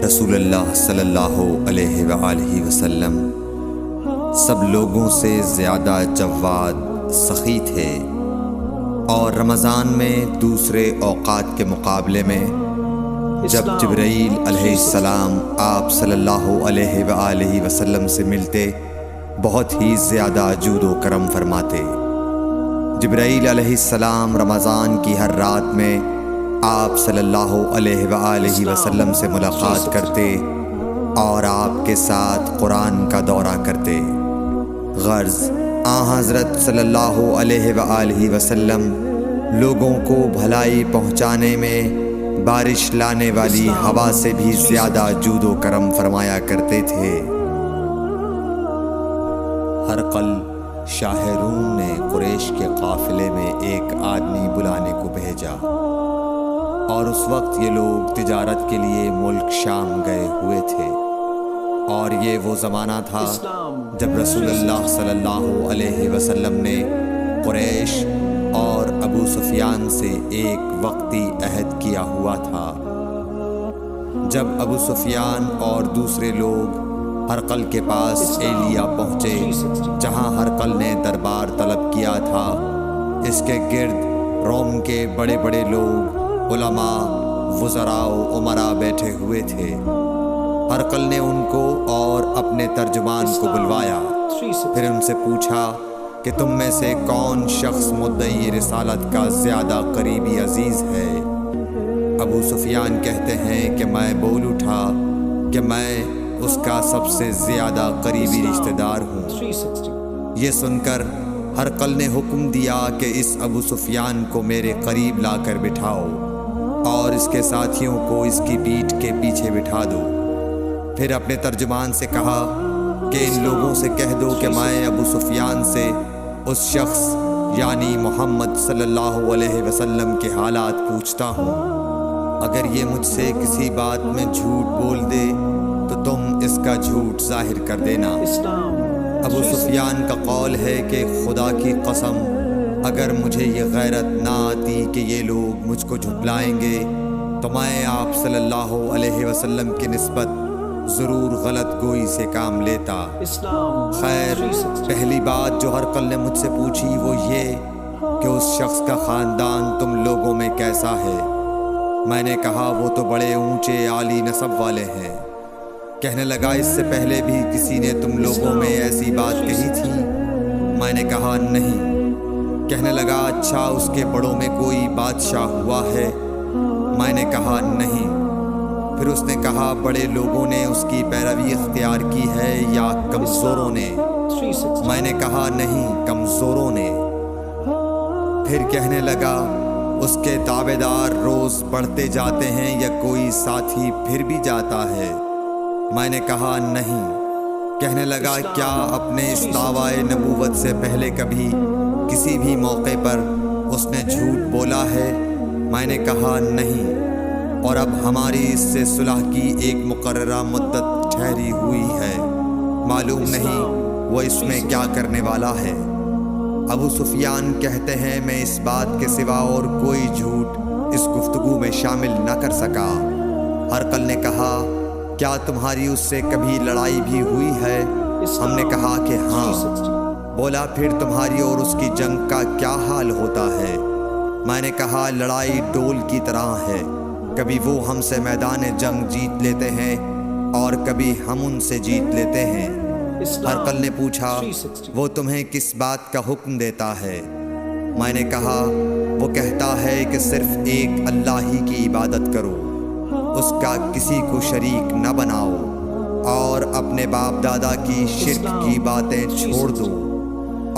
رسول اللہ صلی اللہ علیہ وآلہ وسلم سب لوگوں سے زیادہ جواد سخی تھے، اور رمضان میں دوسرے اوقات کے مقابلے میں جب جبرائیل علیہ السلام آپ صلی اللہ علیہ وآلہ وسلم سے ملتے بہت ہی زیادہ جود و کرم فرماتے۔ جبرائیل علیہ السلام رمضان کی ہر رات میں آپ صلی اللہ علیہ وآلہ وسلم سے ملاقات کرتے اور آپ کے ساتھ قرآن کا دورہ کرتے۔ غرض حضرت صلی اللہ علیہ وآلہ وسلم لوگوں کو بھلائی پہنچانے میں بارش لانے والی ہوا سے بھی زیادہ جود و کرم فرمایا کرتے تھے۔ ہرقل شاہ روم نے قریش کے قافلے میں ایک آدمی بلانے کو بھیجا، اور اس وقت یہ لوگ تجارت کے لیے ملک شام گئے ہوئے تھے، اور یہ وہ زمانہ تھا جب رسول اللہ صلی اللہ علیہ وسلم نے قریش اور ابو سفیان سے ایک وقتی عہد کیا ہوا تھا۔ جب ابو سفیان اور دوسرے لوگ ہرقل کے پاس ایلیا پہنچے، جہاں ہرقل نے دربار طلب کیا تھا، اس کے گرد روم کے بڑے بڑے لوگ، علماء، وزراء و امراء بیٹھے ہوئے تھے۔ ہرقل نے ان کو اور اپنے ترجمان کو بلوایا، پھر ان سے پوچھا کہ تم میں سے کون شخص مدعی رسالت کا زیادہ قریبی عزیز ہے؟ ابو سفیان کہتے ہیں کہ میں بول اٹھا کہ میں اس کا سب سے زیادہ قریبی رشتہ دار ہوں۔ یہ سن کر ہرقل نے حکم دیا کہ اس ابو سفیان کو میرے قریب لا کر بٹھاؤ، اور اس کے ساتھیوں کو اس کی پیٹھ کے پیچھے بٹھا دو۔ پھر اپنے ترجمان سے کہا کہ ان لوگوں سے کہہ دو کہ میں ابو سفیان سے اس شخص یعنی محمد صلی اللہ علیہ وسلم کے حالات پوچھتا ہوں۔ اگر یہ مجھ سے کسی بات میں جھوٹ بول دے تو تم اس کا جھوٹ ظاہر کر دینا۔ ابو سفیان کا قول ہے کہ خدا کی قسم، اگر مجھے یہ غیرت نہ آتی کہ یہ لوگ مجھ کو جھٹلائیں گے تو میں آپ صلی اللہ علیہ وسلم کی نسبت ضرور غلط گوئی سے کام لیتا۔ خیر، پہلی بات جو ہرقل نے مجھ سے پوچھی وہ یہ کہ اس شخص کا خاندان تم لوگوں میں کیسا ہے؟ میں نے کہا وہ تو بڑے اونچے عالی نسب والے ہیں۔ کہنے لگا اس سے پہلے بھی کسی نے تم لوگوں میں ایسی بات کہی تھی؟ میں نے کہا نہیں۔ کہنے لگا اچھا اس کے بڑوں میں کوئی بادشاہ ہوا ہے؟ میں نے کہا نہیں۔ پھر اس نے کہا بڑے لوگوں نے اس کی پیروی اختیار کی ہے یا کمزوروں نے؟ میں نے کہا نہیں، کمزوروں نے۔ پھر کہنے لگا اس کے دعوے دار روز بڑھتے جاتے ہیں یا کوئی ساتھی پھر بھی جاتا ہے؟ میں نے کہا نہیں۔ کہنے لگا کیا اپنے اس دعوی نبوت سے پہلے کبھی کسی بھی موقع پر اس نے جھوٹ بولا ہے؟ میں نے کہا نہیں، اور اب ہماری اس سے صلح کی ایک مقررہ مدت ٹھہری ہوئی ہے، معلوم نہیں وہ اس میں کیا کرنے والا ہے۔ ابو سفیان کہتے ہیں میں اس بات کے سوا اور کوئی جھوٹ اس گفتگو میں شامل نہ کر سکا۔ ہرقل نے کہا کیا تمہاری اس سے کبھی لڑائی بھی ہوئی ہے؟ ہم نے کہا کہ ہاں۔ بولا پھر تمہاری اور اس کی جنگ کا کیا حال ہوتا ہے؟ میں نے کہا لڑائی ڈول کی طرح ہے، کبھی وہ ہم سے میدان جنگ جیت لیتے ہیں اور کبھی ہم ان سے جیت لیتے ہیں۔ ہرقل نے پوچھا وہ تمہیں کس بات کا حکم دیتا ہے؟ میں نے کہا وہ کہتا ہے کہ صرف ایک اللہ ہی کی عبادت کرو، اس کا کسی کو شریک نہ بناؤ، اور اپنے باپ دادا کی شرک کی باتیں چھوڑ دو،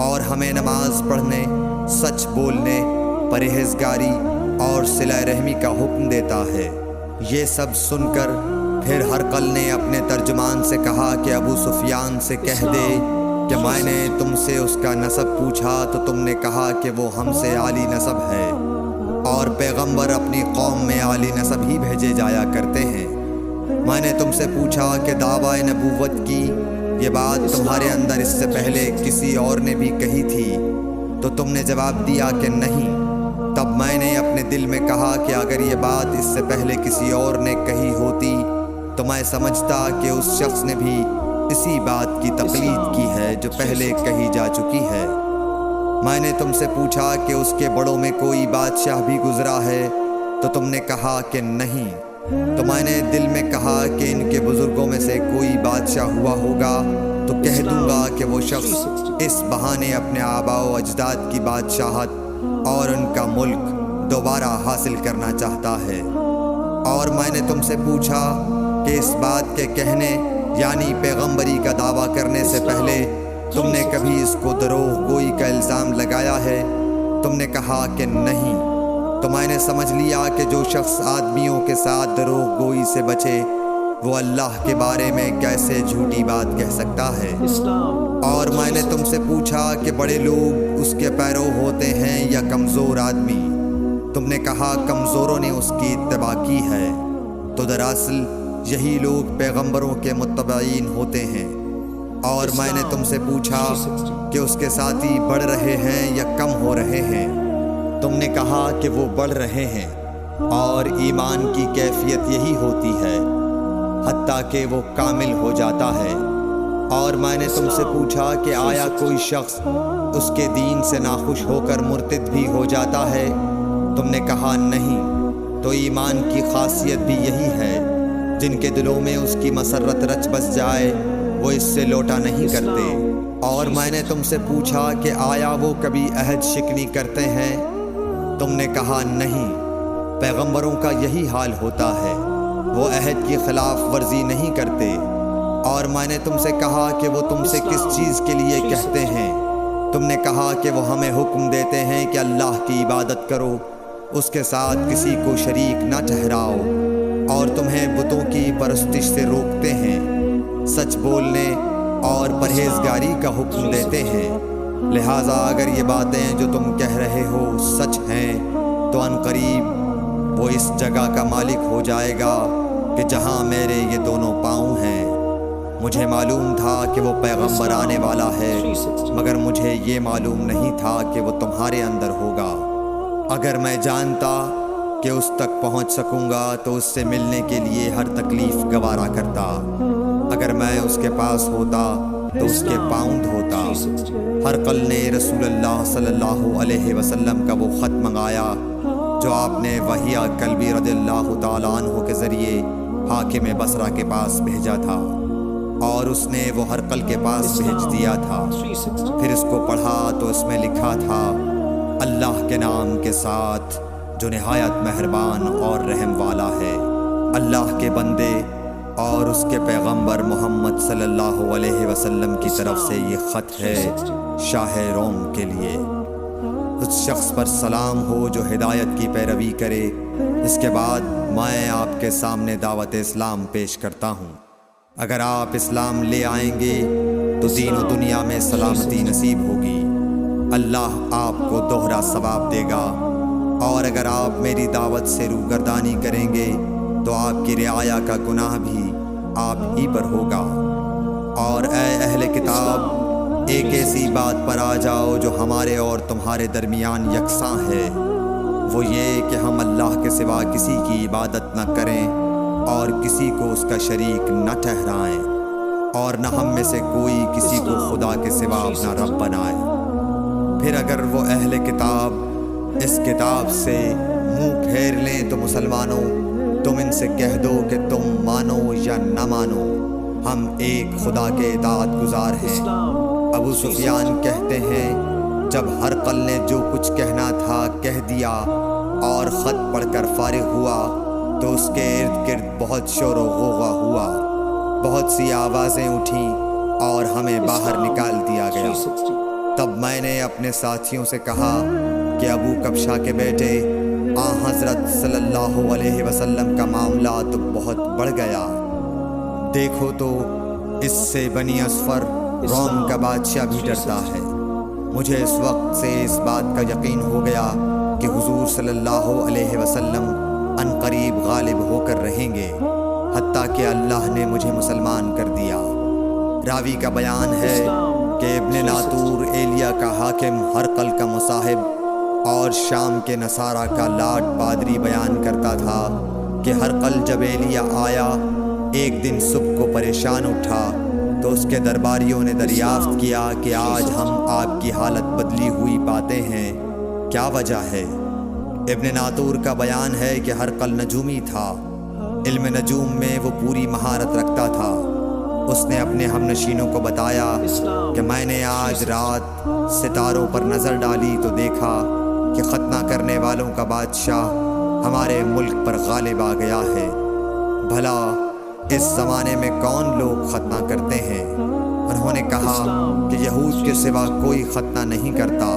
اور ہمیں نماز پڑھنے، سچ بولنے، پرہیزگاری اور صلہ رحمی کا حکم دیتا ہے۔ یہ سب سن کر پھر ہرقل نے اپنے ترجمان سے کہا کہ ابو سفیان سے کہہ دے کہ میں نے تم سے اس کا نسب پوچھا تو تم نے کہا کہ وہ ہم سے عالی نسب ہے، اور پیغمبر اپنی قوم میں عالی نسب ہی بھیجے جایا کرتے ہیں۔ میں نے تم سے پوچھا کہ دعوی نبوت کی یہ بات تمہارے اندر اس سے پہلے کسی اور نے بھی کہی تھی؟ تو تم نے جواب دیا کہ نہیں۔ تب میں نے اپنے دل میں کہا کہ اگر یہ بات اس سے پہلے کسی اور نے کہی ہوتی تو میں سمجھتا کہ اس شخص نے بھی اسی بات کی تقلید کی ہے جو پہلے کہی جا چکی ہے۔ میں نے تم سے پوچھا کہ اس کے بڑوں میں کوئی بادشاہ بھی گزرا ہے، تو تم نے کہا کہ نہیں۔ تو میں نے دل میں کہا کہ ان کے بزرگوں میں سے کوئی بادشاہ ہوا ہوگا تو کہہ دوں گا کہ وہ شخص اس بہانے اپنے آباء و اجداد کی بادشاہت اور ان کا ملک دوبارہ حاصل کرنا چاہتا ہے۔ اور میں نے تم سے پوچھا کہ اس بات کے کہنے یعنی پیغمبری کا دعویٰ کرنے سے پہلے تم نے کبھی اس کو دروغ گوئی کا الزام لگایا ہے؟ تم نے کہا کہ نہیں۔ تو میں نے سمجھ لیا کہ جو شخص آدمیوں کے ساتھ دروغ گوئی سے بچے وہ اللہ کے بارے میں کیسے جھوٹی بات کہہ سکتا ہے۔ اور میں نے تم سے پوچھا کہ بڑے لوگ اس کے پیرو ہوتے ہیں یا کمزور آدمی؟ تم نے کہا کمزوروں نے اس کی اتباع کی ہے۔ تو دراصل یہی لوگ پیغمبروں کے متبعین ہوتے ہیں۔ اور میں نے تم سے پوچھا کہ اس کے ساتھی بڑھ رہے ہیں یا کم ہو رہے ہیں؟ تم نے کہا کہ وہ بڑھ رہے ہیں، اور ایمان کی کیفیت یہی ہوتی ہے حتیٰ کہ وہ کامل ہو جاتا ہے۔ اور میں نے تم سے پوچھا کہ آیا کوئی شخص اس کے دین سے ناخوش ہو کر مرتد بھی ہو جاتا ہے؟ تم نے کہا نہیں۔ تو ایمان کی خاصیت بھی یہی ہے، جن کے دلوں میں اس کی مسرت رچ بس جائے وہ اس سے لوٹا نہیں کرتے۔ اور میں نے تم سے پوچھا کہ آیا وہ کبھی عہد شکنی کرتے ہیں؟ تم نے کہا نہیں۔ پیغمبروں کا یہی حال ہوتا ہے، وہ عہد کی خلاف ورزی نہیں کرتے۔ اور میں نے تم سے کہا کہ وہ تم سے کس چیز کے لیے کہتے ہیں؟ تم نے کہا کہ وہ ہمیں حکم دیتے ہیں کہ اللہ کی عبادت کرو، اس کے ساتھ کسی کو شریک نہ ٹھہراؤ، اور تمہیں بتوں کی پرستش سے روکتے ہیں، سچ بولنے اور پرہیزگاری کا حکم دیتے ہیں۔ لہٰذا اگر یہ باتیں جو تم کہہ رہے ہو سچ ہیں تو عنقریب وہ اس جگہ کا مالک ہو جائے گا کہ جہاں میرے یہ دونوں پاؤں ہیں۔ مجھے معلوم تھا کہ وہ پیغمبر آنے والا ہے، مگر مجھے یہ معلوم نہیں تھا کہ وہ تمہارے اندر ہوگا۔ اگر میں جانتا کہ اس تک پہنچ سکوں گا تو اس سے ملنے کے لیے ہر تکلیف گوارا کرتا۔ اگر میں اس کے پاس ہوتا تو اس کے پاؤں دھوتا۔ ہرقل نے رسول اللہ صلی اللہ علیہ وسلم کا وہ خط منگایا جو آپ نے وحیہ کلبی رضی اللہ تعالیٰ عنہ کے ذریعے حاکم بصرہ کے پاس بھیجا تھا، اور اس نے وہ ہرقل کے پاس بھیج دیا تھا۔ پھر اس کو پڑھا تو اس میں لکھا تھا، اللہ کے نام کے ساتھ جو نہایت مہربان اور رحم والا ہے۔ اللہ کے بندے اور اس کے پیغمبر محمد صلی اللہ علیہ وسلم کی طرف سے یہ خط ہے شاہ روم کے لیے۔ اس شخص پر سلام ہو جو ہدایت کی پیروی کرے۔ اس کے بعد میں آپ کے سامنے دعوت اسلام پیش کرتا ہوں۔ اگر آپ اسلام لے آئیں گے تو دین و دنیا میں سلامتی نصیب ہوگی، اللہ آپ کو دوہرا ثواب دے گا۔ اور اگر آپ میری دعوت سے روگردانی کریں گے تو آپ کی رعایا کا گناہ بھی آپ ہی پر ہوگا۔ اور اے اہل کتاب، ایک ایسی بات پر آ جاؤ جو ہمارے اور تمہارے درمیان یکساں ہے، وہ یہ کہ ہم اللہ کے سوا کسی کی عبادت نہ کریں اور کسی کو اس کا شریک نہ ٹھہرائیں، اور نہ ہم میں سے کوئی کسی کو خدا کے سوا اپنا رب بنائے۔ پھر اگر وہ اہل کتاب اس کتاب سے منہ پھیر لیں تو مسلمانوں، تم ان سے کہہ دو کہ تم مانو یا نہ مانو، ہم ایک خدا کے اطاعت گزار ہیں۔ ابو سفیان کہتے ہیں، جب ہرقل نے جو کچھ کہنا تھا کہہ دیا اور خط پڑھ کر فارغ ہوا تو اس کے ارد گرد بہت شور و غوغا ہوا، بہت سی آوازیں اٹھیں اور ہمیں باہر نکال دیا گیا۔ تب میں نے اپنے ساتھیوں سے کہا کہ ابو کبشہ کے بیٹے حضرت صلی اللہ علیہ وسلم کا معاملہ تو بہت بڑھ گیا۔ دیکھو تو اس سے بنی اصفر روم کا بادشاہ بھی ڈرتا ہے۔ مجھے اس وقت سے اس بات کا یقین ہو گیا کہ حضور صلی اللہ علیہ وسلم عنقریب غالب ہو کر رہیں گے، حتیٰ کہ اللہ نے مجھے مسلمان کر دیا۔ راوی کا بیان ہے کہ ابن ناطور ایلیا کا حاکم ہرقل کا مصاحب اور شام کے نصارہ کا لاٹ پادری بیان کرتا تھا کہ ہرقل جب ایلیا آیا، ایک دن صبح کو پریشان اٹھا تو اس کے درباریوں نے دریافت کیا کہ آج ہم آپ کی حالت بدلی ہوئی پاتے ہیں، کیا وجہ ہے؟ ابن ناطور کا بیان ہے کہ ہرقل نجومی تھا، علم نجوم میں وہ پوری مہارت رکھتا تھا۔ اس نے اپنے ہم نشینوں کو بتایا کہ میں نے آج رات ستاروں پر نظر ڈالی تو دیکھا کہ ختنہ کرنے والوں کا بادشاہ ہمارے ملک پر غالب آ گیا ہے۔ بھلا اس زمانے میں کون لوگ ختنہ کرتے ہیں؟ انہوں نے کہا کہ یہود کے سوا کوئی ختنہ نہیں کرتا،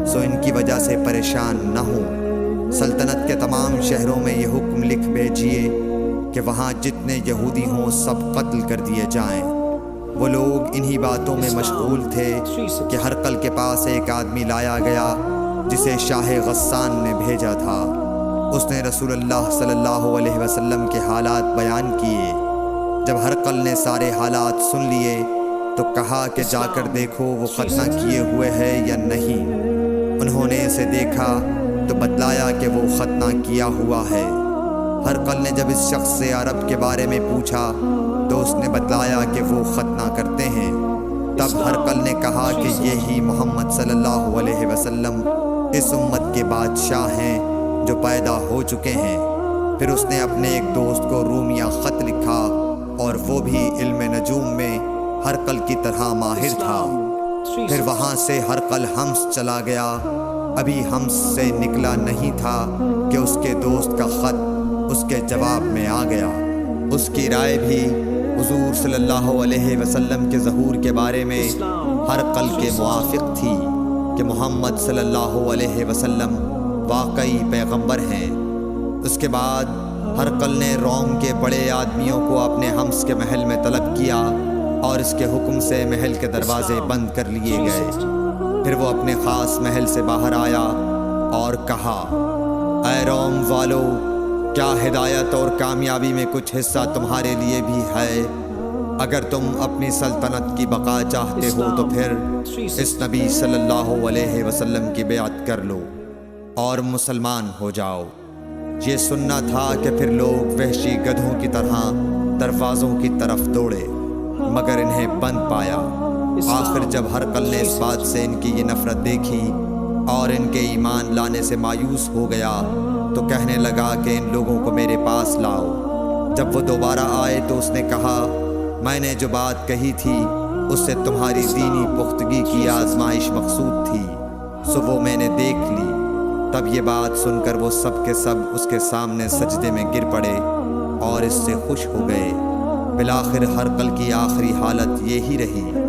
سو ان کی وجہ سے پریشان نہ ہوں۔ سلطنت کے تمام شہروں میں یہ حکم لکھ بھیجیے کہ وہاں جتنے یہودی ہوں سب قتل کر دیے جائیں۔ وہ لوگ انہی باتوں میں مشغول تھے کہ ہرقل کے پاس ایک آدمی لایا گیا جسے شاہ غسان نے بھیجا تھا۔ اس نے رسول اللہ صلی اللہ علیہ وسلم کے حالات بیان کیے۔ جب ہرقل نے سارے حالات سن لیے تو کہا کہ جا کر دیکھو وہ ختنہ کیے ہوئے ہے یا نہیں۔ انہوں نے اسے دیکھا تو بتلایا کہ وہ ختنہ کیا ہوا ہے۔ ہرقل نے جب اس شخص سے عرب کے بارے میں پوچھا تو اس نے بتلایا کہ وہ ختنہ کرتے ہیں۔ تب ہرقل نے کہا کہ یہی محمد صلی اللہ علیہ وسلم اس امت کے بادشاہ ہیں جو پیدا ہو چکے ہیں۔ پھر اس نے اپنے ایک دوست کو رومیہ خط لکھا اور وہ بھی علم نجوم میں ہرقل کی طرح ماہر تھا۔ پھر وہاں سے ہرقل حمص چلا گیا۔ ابھی حمص سے نکلا نہیں تھا کہ اس کے دوست کا خط اس کے جواب میں آ گیا۔ اس کی رائے بھی حضور صلی اللہ علیہ وسلم کے ظہور کے بارے میں ہرقل کے موافق تھی کہ محمد صلی اللہ علیہ وسلم واقعی پیغمبر ہیں۔ اس کے بعد ہرقل نے روم کے بڑے آدمیوں کو اپنے حمص کے محل میں طلب کیا اور اس کے حکم سے محل کے دروازے بند کر لیے گئے۔ پھر وہ اپنے خاص محل سے باہر آیا اور کہا، اے روم والو، کیا ہدایت اور کامیابی میں کچھ حصہ تمہارے لیے بھی ہے؟ اگر تم اپنی سلطنت کی بقا چاہتے ہو تو پھر اس نبی صلی اللہ علیہ وسلم کی بیعت کر لو اور مسلمان ہو جاؤ۔ یہ سننا تھا کہ پھر لوگ وحشی گدھوں کی طرح دروازوں کی طرف دوڑے مگر انہیں بند پایا۔ آخر جب ہرقل نے اس بات سے ان کی یہ نفرت دیکھی اور ان کے ایمان لانے سے مایوس ہو گیا تو کہنے لگا کہ ان لوگوں کو میرے پاس لاؤ۔ جب وہ دوبارہ آئے تو اس نے کہا، میں نے جو بات کہی تھی اس سے تمہاری دینی پختگی کی آزمائش مقصود تھی، سو وہ میں نے دیکھ لی۔ تب یہ بات سن کر وہ سب کے سب اس کے سامنے سجدے میں گر پڑے اور اس سے خوش ہو گئے۔ بالآخر ہرقل کی آخری حالت یہی رہی۔